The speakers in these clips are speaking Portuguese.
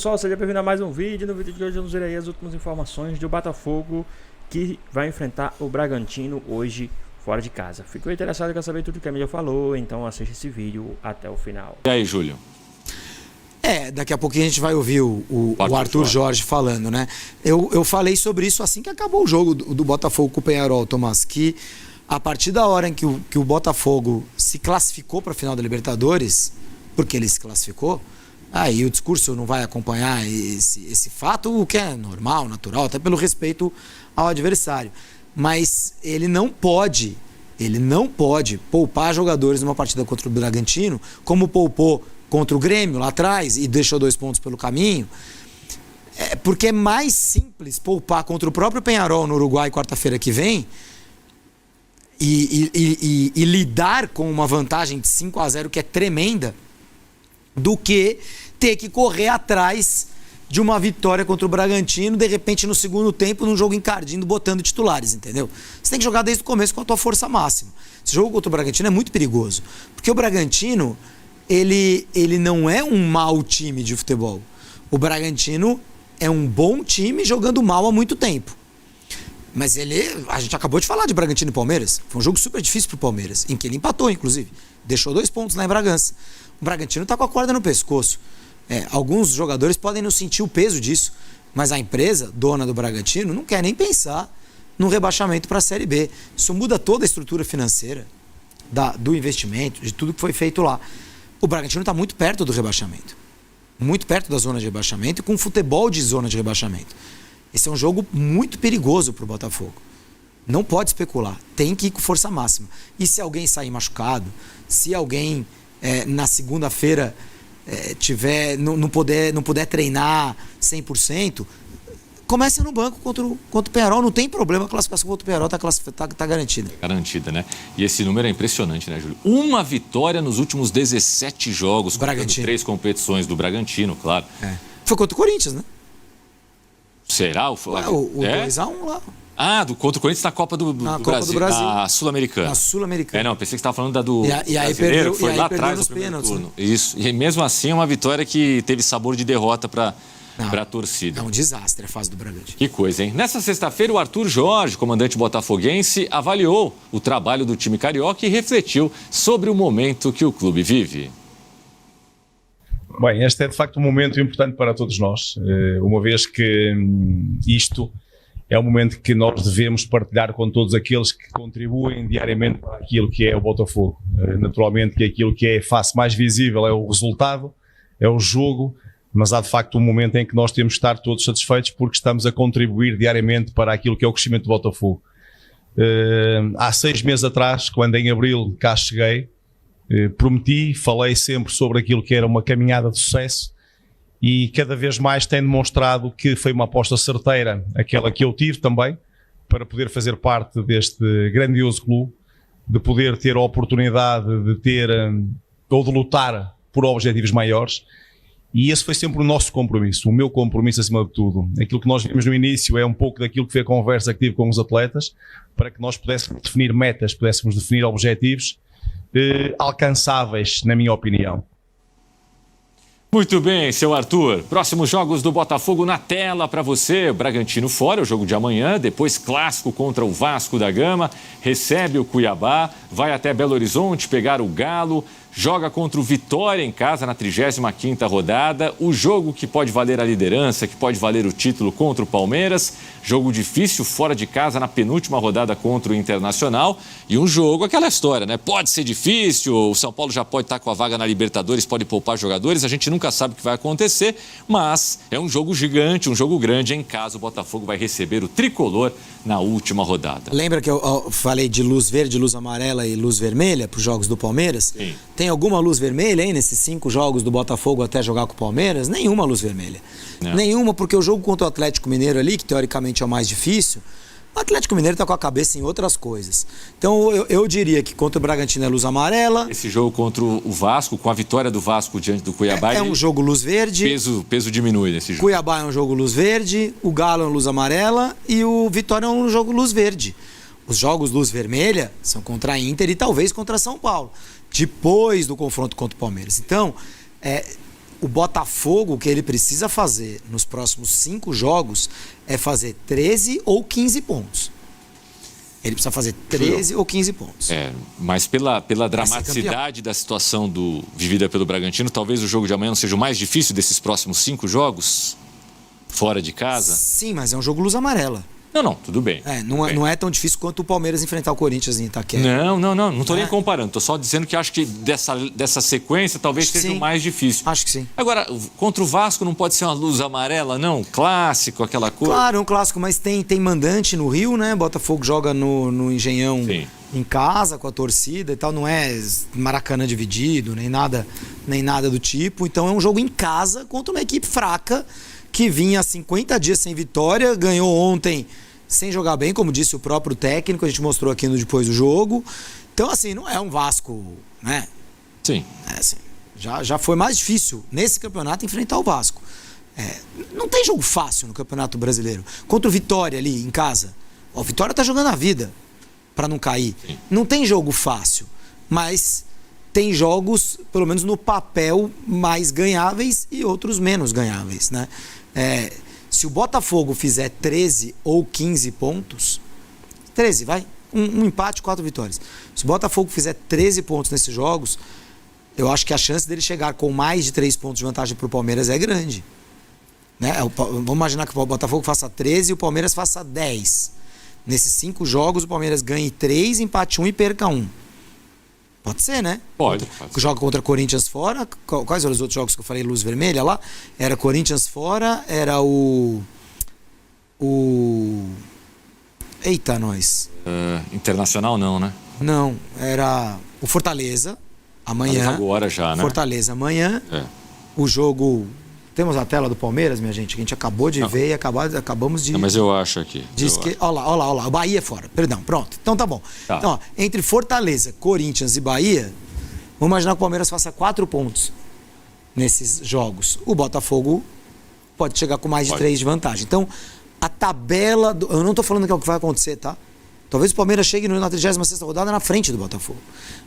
Pessoal, seja bem-vindo a mais um vídeo. No vídeo de hoje eu nos irei as últimas informações do Botafogo, que vai enfrentar o Bragantino hoje fora de casa. Ficou interessado em saber tudo que a mídia falou, então assista esse vídeo até o final. E aí, Júlio? Daqui a pouquinho a gente vai ouvir o Arthur Jorge falando, né? Eu falei sobre isso assim que acabou o jogo do Botafogo com o Peñarol, Tomás, que a partir da hora em que o Botafogo se classificou para a final da Libertadores, porque ele se classificou, aí o discurso não vai acompanhar esse fato, o que é normal, natural, até pelo respeito ao adversário. Mas ele não pode poupar jogadores numa partida contra o Bragantino, como poupou contra o Grêmio lá atrás e deixou 2 pontos pelo caminho. Porque é mais simples poupar contra o próprio Peñarol no Uruguai quarta-feira que vem e lidar com uma vantagem de 5-0 que é tremenda, do que ter que correr atrás de uma vitória contra o Bragantino, de repente no segundo tempo, num jogo encardindo, botando titulares, entendeu? Você tem que jogar desde o começo com a tua força máxima. Esse jogo contra o Bragantino é muito perigoso, porque o Bragantino, ele não é um mau time de futebol. O Bragantino é um bom time jogando mal há muito tempo. Mas a gente acabou de falar de Bragantino e Palmeiras. Foi um jogo super difícil pro Palmeiras, em que ele empatou, inclusive. Deixou 2 pontos lá em Bragança. O Bragantino tá com a corda no pescoço. Alguns jogadores podem não sentir o peso disso, mas a empresa, dona do Bragantino, não quer nem pensar no rebaixamento para a Série B. Isso muda toda a estrutura financeira do investimento, de tudo que foi feito lá. O Bragantino está muito perto do rebaixamento. Muito perto da zona de rebaixamento e com futebol de zona de rebaixamento. Esse é um jogo muito perigoso para o Botafogo. Não pode especular. Tem que ir com força máxima. E se alguém sair machucado, se alguém na segunda-feira não puder treinar 100%, comece no banco contra o Peñarol. Não tem problema, a classificação contra o Peñarol está garantida. Garantida, né? E esse número é impressionante, né, Júlio? Uma vitória nos últimos 17 jogos, contando 3 competições do Bragantino, claro. Foi contra o Corinthians, né? Será? O 2-1 lá. Contra o Corinthians na Copa do Brasil. Na Sul-Americana. Na Sulamericana. Pensei que você estava falando da do aí brasileiro, que foi lá atrás nos pênaltis, turno. Né? Isso. E mesmo assim, é uma vitória que teve sabor de derrota para a torcida. É um desastre a fase do Bragantino. Que coisa, hein? Nessa sexta-feira, o Arthur Jorge, comandante botafoguense, avaliou o trabalho do time carioca e refletiu sobre o momento que o clube vive. Bem, este é de facto um momento importante para todos nós, uma vez que isto é um momento que nós devemos partilhar com todos aqueles que contribuem diariamente para aquilo que é o Botafogo. Naturalmente que aquilo que é a face mais visível é o resultado, é o jogo, mas há de facto um momento em que nós temos que estar todos satisfeitos porque estamos a contribuir diariamente para aquilo que é o crescimento do Botafogo. Há 6 meses atrás, quando em abril cá cheguei, falei sempre sobre aquilo que era uma caminhada de sucesso e cada vez mais tem demonstrado que foi uma aposta certeira, aquela que eu tive também, para poder fazer parte deste grandioso clube, de poder ter a oportunidade de ou de lutar por objetivos maiores. E esse foi sempre o nosso compromisso, o meu compromisso acima de tudo. Aquilo que nós vimos no início é um pouco daquilo que foi a conversa que tive com os atletas, para que nós pudéssemos definir metas, pudéssemos definir objetivos alcançáveis, na minha opinião. Muito bem, seu Arthur. Próximos jogos do Botafogo na tela para você. Bragantino fora, o jogo de amanhã. Depois clássico contra o Vasco da Gama. Recebe o Cuiabá. Vai até Belo Horizonte pegar o Galo. Joga contra o Vitória em casa na 35ª rodada. O jogo que pode valer a liderança, que pode valer o título contra o Palmeiras. Jogo difícil fora de casa na penúltima rodada contra o Internacional. E um jogo, aquela história, né? Pode ser difícil, o São Paulo já pode estar com a vaga na Libertadores, pode poupar jogadores. A gente nunca sabe o que vai acontecer, mas é um jogo gigante, um jogo grande em casa o Botafogo vai receber o Tricolor na última rodada. Lembra que eu falei de luz verde, luz amarela e luz vermelha para os jogos do Palmeiras? Sim. Tem alguma luz vermelha aí nesses 5 jogos do Botafogo até jogar com o Palmeiras? Nenhuma luz vermelha. Não. Nenhuma, porque o jogo contra o Atlético Mineiro ali, que teoricamente é o mais difícil, o Atlético Mineiro está com a cabeça em outras coisas. Então eu diria que contra o Bragantino é luz amarela. Esse jogo contra o Vasco, com a vitória do Vasco diante do Cuiabá... É um jogo luz verde. Peso diminui nesse jogo. Cuiabá é um jogo luz verde, o Galo é um luz amarela e o Vitória é um jogo luz verde. Os jogos luz vermelha são contra a Inter e talvez contra São Paulo, depois do confronto contra o Palmeiras. Então, o Botafogo, o que ele precisa fazer nos próximos 5 jogos é fazer 13 ou 15 pontos. Ele precisa fazer 13 ou 15 pontos. Mas pela dramaticidade da situação vivida pelo Bragantino, talvez o jogo de amanhã não seja o mais difícil desses próximos 5 jogos, fora de casa? Sim, mas é um jogo luz amarela. Não, tudo bem. Não é tão difícil quanto o Palmeiras enfrentar o Corinthians em Itaquera. Não tô nem comparando. Tô só dizendo que acho que dessa sequência talvez seja o mais difícil. Acho que sim. Agora, contra o Vasco não pode ser uma luz amarela, não? Clássico, aquela coisa. Claro, é um clássico, mas tem mandante no Rio, né? Botafogo joga no Engenhão em casa, com a torcida e tal. Não é Maracanã dividido, nem nada do tipo. Então é um jogo em casa contra uma equipe fraca que vinha há 50 dias sem vitória, ganhou ontem sem jogar bem, como disse o próprio técnico, a gente mostrou aqui no depois do jogo. Então, assim, não é um Vasco, né? Sim. Assim, já foi mais difícil nesse campeonato enfrentar o Vasco. Não tem jogo fácil no Campeonato Brasileiro. Contra o Vitória ali em casa. O Vitória tá jogando a vida para não cair. Sim. Não tem jogo fácil, mas tem jogos, pelo menos no papel, mais ganháveis e outros menos ganháveis, né? Se o Botafogo fizer 13 ou 15 pontos, 13, vai, um empate, 4 vitórias. Se o Botafogo fizer 13 pontos nesses jogos, eu acho que a chance dele chegar com mais de 3 pontos de vantagem para o Palmeiras é grande. Né? Vamos imaginar que o Botafogo faça 13 e o Palmeiras faça 10. Nesses 5 jogos, o Palmeiras ganhe 3, empate 1 e perca 1. Pode ser, né? Pode. Joga contra Corinthians fora. Quais eram os outros jogos que eu falei? Luz vermelha lá? Era Corinthians fora, era o... Eita, nós. Internacional não, né? Não, era o Fortaleza, amanhã. Mas agora já, né? Fortaleza amanhã. O jogo... Temos a tela do Palmeiras, minha gente, que a gente acabou de ver e acabamos de... Não, mas eu acho aqui. Olha lá, o Bahia é fora. Perdão, pronto. Então tá bom. Tá. Então, ó, entre Fortaleza, Corinthians e Bahia, vamos imaginar que o Palmeiras faça 4 pontos nesses jogos. O Botafogo pode chegar com mais de 3 de vantagem. Então, a tabela... Eu não tô falando que é o que vai acontecer, tá? Talvez o Palmeiras chegue na 36ª rodada na frente do Botafogo.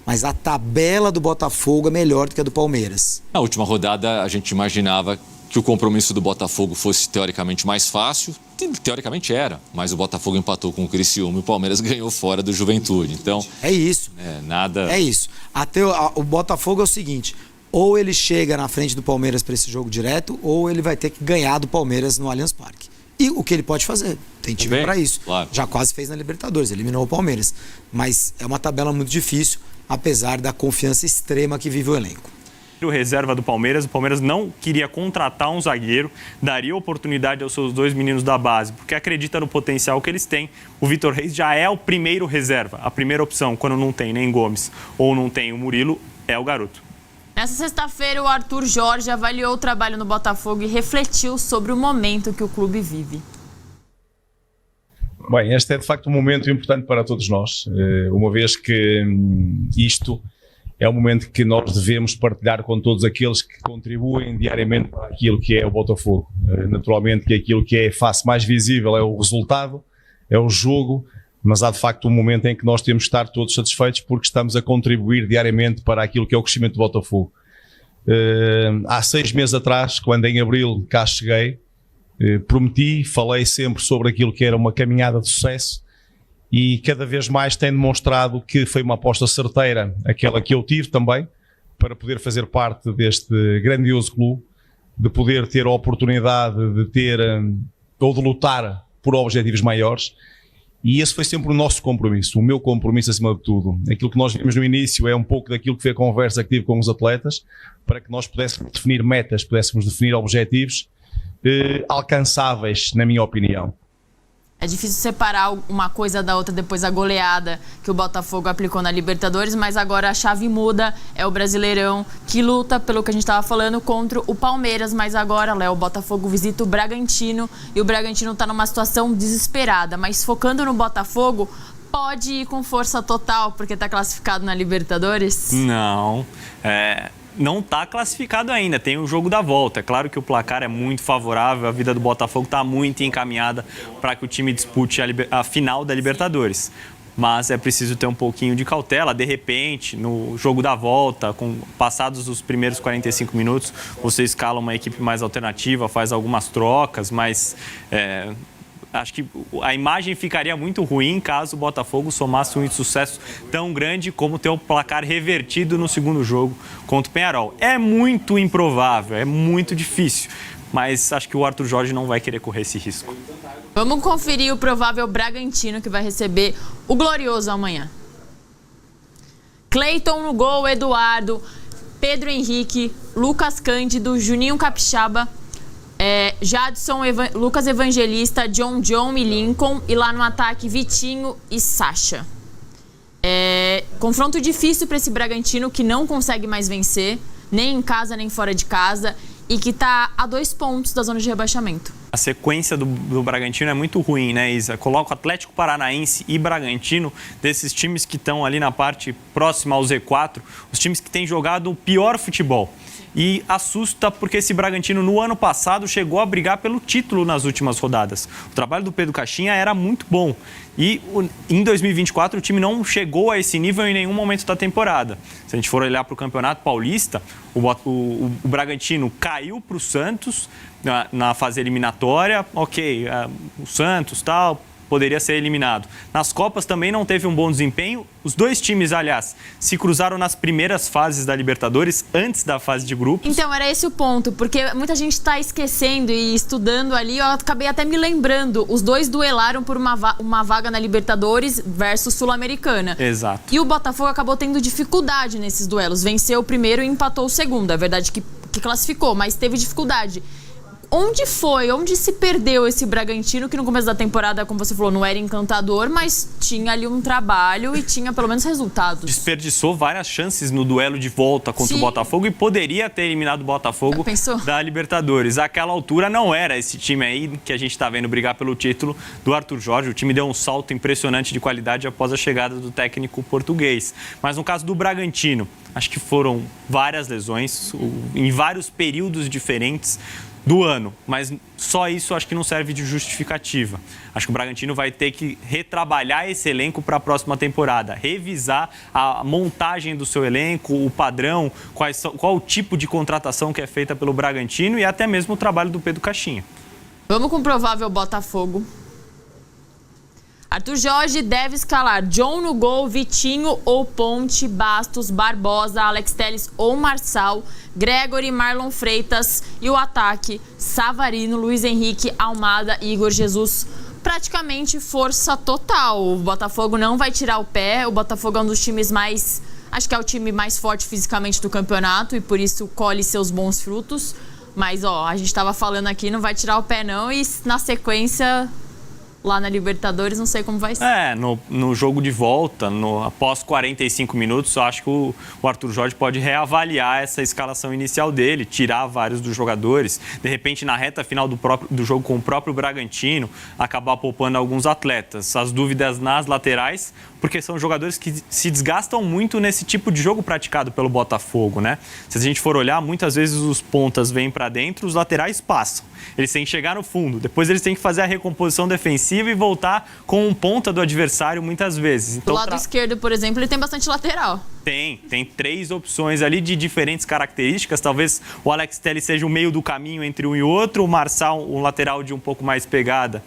Mas a tabela do Botafogo é melhor do que a do Palmeiras. Na última rodada, a gente imaginava que o compromisso do Botafogo fosse teoricamente mais fácil. Teoricamente era, mas o Botafogo empatou com o Criciúma e o Palmeiras ganhou fora do Juventude. Então, é isso. Nada... É isso. O Botafogo é o seguinte, ou ele chega na frente do Palmeiras para esse jogo direto, ou ele vai ter que ganhar do Palmeiras no Allianz Parque. E o que ele pode fazer? Tem time para isso. Claro. Já quase fez na Libertadores, eliminou o Palmeiras. Mas é uma tabela muito difícil, apesar da confiança extrema que vive o elenco. O reserva do Palmeiras, o Palmeiras não queria contratar um zagueiro, daria oportunidade aos seus 2 meninos da base, porque acredita no potencial que eles têm. O Vitor Reis já é o primeiro reserva, a primeira opção, quando não tem nem Gomes ou não tem o Murilo, é o garoto. Nessa sexta-feira, o Arthur Jorge avaliou o trabalho no Botafogo e refletiu sobre o momento que o clube vive. Bem, este é de facto um momento importante para todos nós, uma vez que isto é um momento que nós devemos partilhar com todos aqueles que contribuem diariamente para aquilo que é o Botafogo. Naturalmente que aquilo que é a face mais visível é o resultado, é o jogo, mas há de facto um momento em que nós temos que estar todos satisfeitos porque estamos a contribuir diariamente para aquilo que é o crescimento do Botafogo. Há 6 meses atrás, quando em abril cá cheguei, prometi, falei sempre sobre aquilo que era uma caminhada de sucesso e cada vez mais tem demonstrado que foi uma aposta certeira, aquela que eu tive também, para poder fazer parte deste grandioso clube, de poder ter a oportunidade de ter ou de lutar por objetivos maiores. E esse foi sempre o nosso compromisso, o meu compromisso acima de tudo. Aquilo que nós vimos no início é um pouco daquilo que foi a conversa que tive com os atletas, para que nós pudéssemos definir metas, pudéssemos definir objetivos alcançáveis, na minha opinião. É difícil separar uma coisa da outra depois da goleada que o Botafogo aplicou na Libertadores, mas agora a chave muda, é o Brasileirão que luta, pelo que a gente estava falando, contra o Palmeiras, mas agora, Léo, o Botafogo visita o Bragantino e o Bragantino está numa situação desesperada, mas focando no Botafogo, pode ir com força total porque está classificado na Libertadores? Não, não está classificado ainda, tem o jogo da volta. É claro que o placar é muito favorável, a vida do Botafogo está muito encaminhada para que o time dispute a final da Libertadores. mas é preciso ter um pouquinho de cautela. De repente, no jogo da volta, passados os primeiros 45 minutos, você escala uma equipe mais alternativa, faz algumas trocas, mas acho que a imagem ficaria muito ruim caso o Botafogo somasse um insucesso tão grande como ter o placar revertido no segundo jogo contra o Peñarol. É muito improvável, é muito difícil, mas acho que o Arthur Jorge não vai querer correr esse risco. Vamos conferir o provável Bragantino que vai receber o Glorioso amanhã. Cleiton no gol, Eduardo, Pedro Henrique, Lucas Cândido, Juninho Capixaba, Jadson, Lucas Evangelista, John e Lincoln, e lá no ataque Vitinho e Sacha. Confronto difícil para esse Bragantino que não consegue mais vencer, nem em casa nem fora de casa, e que está a 2 pontos da zona de rebaixamento. A sequência do Bragantino é muito ruim, né, Isa? Coloca o Atlético Paranaense e Bragantino, desses times que estão ali na parte próxima ao Z4, os times que têm jogado o pior futebol. E assusta porque esse Bragantino no ano passado chegou a brigar pelo título nas últimas rodadas. O trabalho do Pedro Caixinha era muito bom. E em 2024 o time não chegou a esse nível em nenhum momento da temporada. Se a gente for olhar para o Campeonato Paulista, o Bragantino caiu para o Santos na fase eliminatória. Ok, o Santos tal, poderia ser eliminado. Nas Copas também não teve um bom desempenho. Os dois times, aliás, se cruzaram nas primeiras fases da Libertadores, antes da fase de grupos. Então, era esse o ponto, porque muita gente está esquecendo e estudando ali, eu acabei até me lembrando, os dois duelaram por uma vaga na Libertadores versus Sul-Americana. Exato. E o Botafogo acabou tendo dificuldade nesses duelos, venceu o primeiro e empatou o segundo, é verdade que classificou, mas teve dificuldade. Onde se perdeu esse Bragantino, que no começo da temporada, como você falou, não era encantador, mas tinha ali um trabalho e tinha pelo menos resultados. Desperdiçou várias chances no duelo de volta contra o Botafogo e poderia ter eliminado o Botafogo da Libertadores. Àquela altura não era esse time aí que a gente está vendo brigar pelo título do Arthur Jorge. O time deu um salto impressionante de qualidade após a chegada do técnico português. Mas no caso do Bragantino, acho que foram várias lesões em vários períodos diferentes do ano, mas só isso acho que não serve de justificativa. Acho que o Bragantino vai ter que retrabalhar esse elenco para a próxima temporada, revisar a montagem do seu elenco, o padrão, qual o tipo de contratação que é feita pelo Bragantino e até mesmo o trabalho do Pedro Caixinha. Vamos com o provável Botafogo. Arthur Jorge deve escalar John no gol, Vitinho ou Ponte, Bastos, Barbosa, Alex Telles ou Marçal, Gregory, Marlon Freitas e o ataque Savarino, Luiz Henrique, Almada e Igor Jesus. Praticamente força total. O Botafogo não vai tirar o pé. O Botafogo é um dos times mais... Acho que é o time mais forte fisicamente do campeonato e por isso colhe seus bons frutos. Mas, a gente estava falando aqui, não vai tirar o pé não e na sequência... Lá na Libertadores, não sei como vai ser. No jogo de volta, após 45 minutos, eu acho que o Arthur Jorge pode reavaliar essa escalação inicial dele, tirar vários dos jogadores. De repente, na reta final do jogo com o próprio Bragantino, acabar poupando alguns atletas. As dúvidas nas laterais, porque são jogadores que se desgastam muito nesse tipo de jogo praticado pelo Botafogo, né? Se a gente for olhar, muitas vezes os pontas vêm para dentro, os laterais passam. Eles têm que chegar no fundo, depois eles têm que fazer a recomposição defensiva e voltar com um ponta do adversário muitas vezes. Então, do lado esquerdo, por exemplo, ele tem bastante lateral. Tem 3 opções ali de diferentes características. Talvez o Alex Telles seja o meio do caminho entre um e outro, o Marçal um lateral de um pouco mais pegada,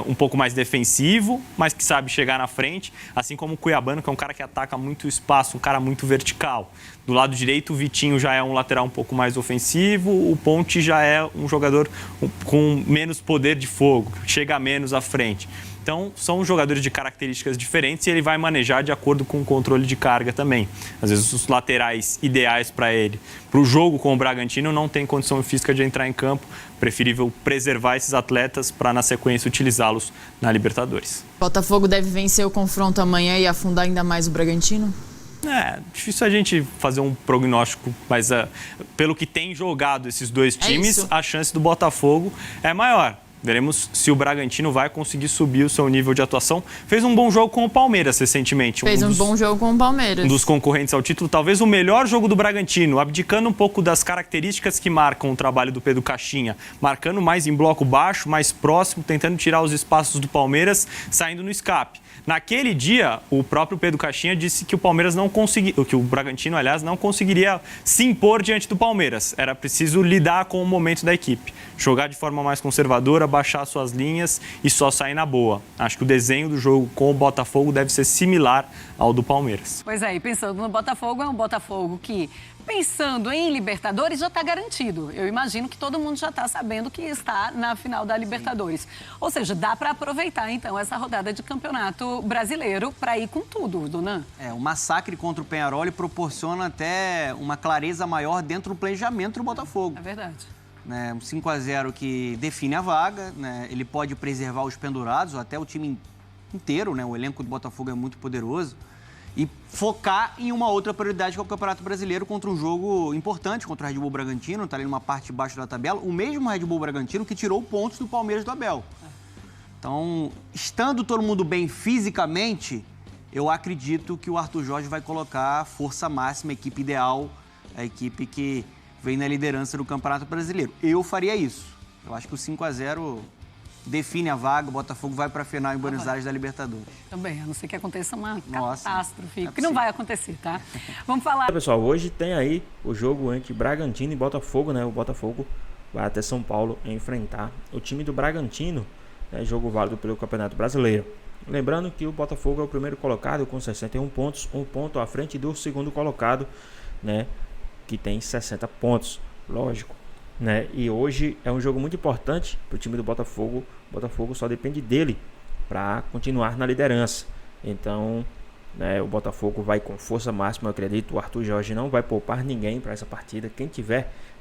um pouco mais defensivo, mas que sabe chegar na frente, assim como o Cuiabano, que é um cara que ataca muito espaço, um cara muito vertical. Do lado direito, o Vitinho já é um lateral um pouco mais ofensivo, o Ponte já é um jogador com menos poder de fogo, chega menos à frente. Então, são jogadores de características diferentes e ele vai manejar de acordo com o controle de carga também. Às vezes, os laterais ideais para ele, para o jogo com o Bragantino, não tem condição física de entrar em campo. Preferível preservar esses atletas para, na sequência, utilizá-los na Libertadores. Botafogo deve vencer o confronto amanhã e afundar ainda mais o Bragantino? Difícil a gente fazer um prognóstico, mas pelo que tem jogado esses dois times, a chance do Botafogo é maior. Veremos se o Bragantino vai conseguir subir o seu nível de atuação. Fez um bom jogo com o Palmeiras recentemente. Fez um bom jogo com o Palmeiras. Um dos concorrentes ao título, talvez o melhor jogo do Bragantino, abdicando um pouco das características que marcam o trabalho do Pedro Caixinha, marcando mais em bloco baixo, mais próximo, tentando tirar os espaços do Palmeiras, saindo no escape. Naquele dia, o próprio Pedro Caixinha disse que o Palmeiras não conseguia, que o Bragantino, aliás, não conseguiria se impor diante do Palmeiras. Era preciso lidar com o momento da equipe, jogar de forma mais conservadora, baixar suas linhas e só sair na boa. Acho que o desenho do jogo com o Botafogo deve ser similar ao do Palmeiras. Pois é, e pensando no Botafogo, é um Botafogo que, pensando em Libertadores, já está garantido. Eu imagino que todo mundo já está sabendo que está na final da Libertadores. Ou seja, dá para aproveitar, então, essa rodada de campeonato brasileiro para ir com tudo, Donan. O massacre contra o Peñarol proporciona até uma clareza maior dentro do planejamento do Botafogo. É verdade. Um 5-0 que define a vaga, né? Ele pode preservar os pendurados, até o time inteiro, né? O elenco do Botafogo é muito poderoso. E focar em uma outra prioridade, que é o Campeonato Brasileiro, contra um jogo importante contra o Red Bull Bragantino, está ali numa parte de baixo da tabela, o mesmo Red Bull Bragantino que tirou pontos do Palmeiras do Abel. Então, estando todo mundo bem fisicamente, eu acredito que o Arthur Jorge vai colocar a força máxima, a equipe ideal, a equipe que vem na liderança do Campeonato Brasileiro. Eu faria isso. Eu acho que o 5-0 define a vaga, o Botafogo vai para a final em Buenos Aires da Libertadores. Também, a não ser que aconteça uma Nossa, catástrofe, que não vai acontecer, tá? Vamos falar... Pessoal, hoje tem aí o jogo entre Bragantino e Botafogo, né? O Botafogo vai até São Paulo enfrentar o time do Bragantino, né? Jogo válido pelo Campeonato Brasileiro. Lembrando que o Botafogo é o primeiro colocado com 61 pontos, um ponto à frente do segundo colocado, né? Que tem 60 pontos, lógico, né? E hoje é um jogo muito importante para o time do Botafogo. O Botafogo só depende dele para continuar na liderança. Então, né, o Botafogo vai com força máxima, eu acredito. O Arthur Jorge não vai poupar ninguém para essa partida.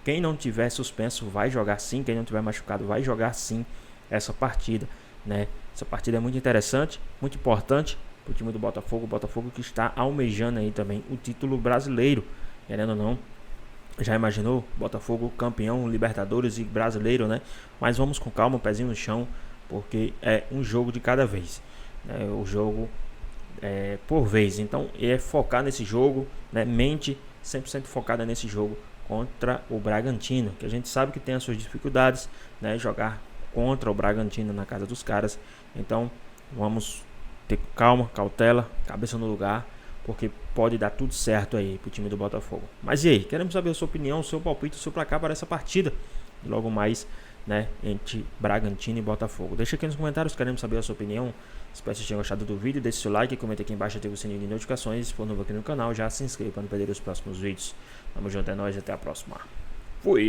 Quem não tiver suspenso vai jogar sim. Quem não tiver machucado vai jogar sim essa partida, né? Essa partida é muito interessante, muito importante para o time do Botafogo. O Botafogo que está almejando aí também o título brasileiro, querendo ou não. Já imaginou? Botafogo campeão, Libertadores e brasileiro, né? Mas vamos com calma, pezinho no chão, porque é um jogo de cada vez, né? O jogo é por vez. Então é focar nesse jogo, né? Mente 100% focada nesse jogo contra o Bragantino, que a gente sabe que tem as suas dificuldades, né? Jogar contra o Bragantino na casa dos caras. Então vamos ter calma, cautela, cabeça no lugar, porque pode dar tudo certo aí pro time do Botafogo. Mas e aí? Queremos saber a sua opinião, o seu palpite, o seu placar para essa partida. E logo mais, né, entre Bragantino e Botafogo. Deixa aqui nos comentários, queremos saber a sua opinião. Espero que vocês tenham gostado do vídeo. Deixe seu like, comenta aqui embaixo, ative o sininho de notificações. Se for novo aqui no canal, já se inscreva para não perder os próximos vídeos. Tamo junto, é nóis, até a próxima. Fui!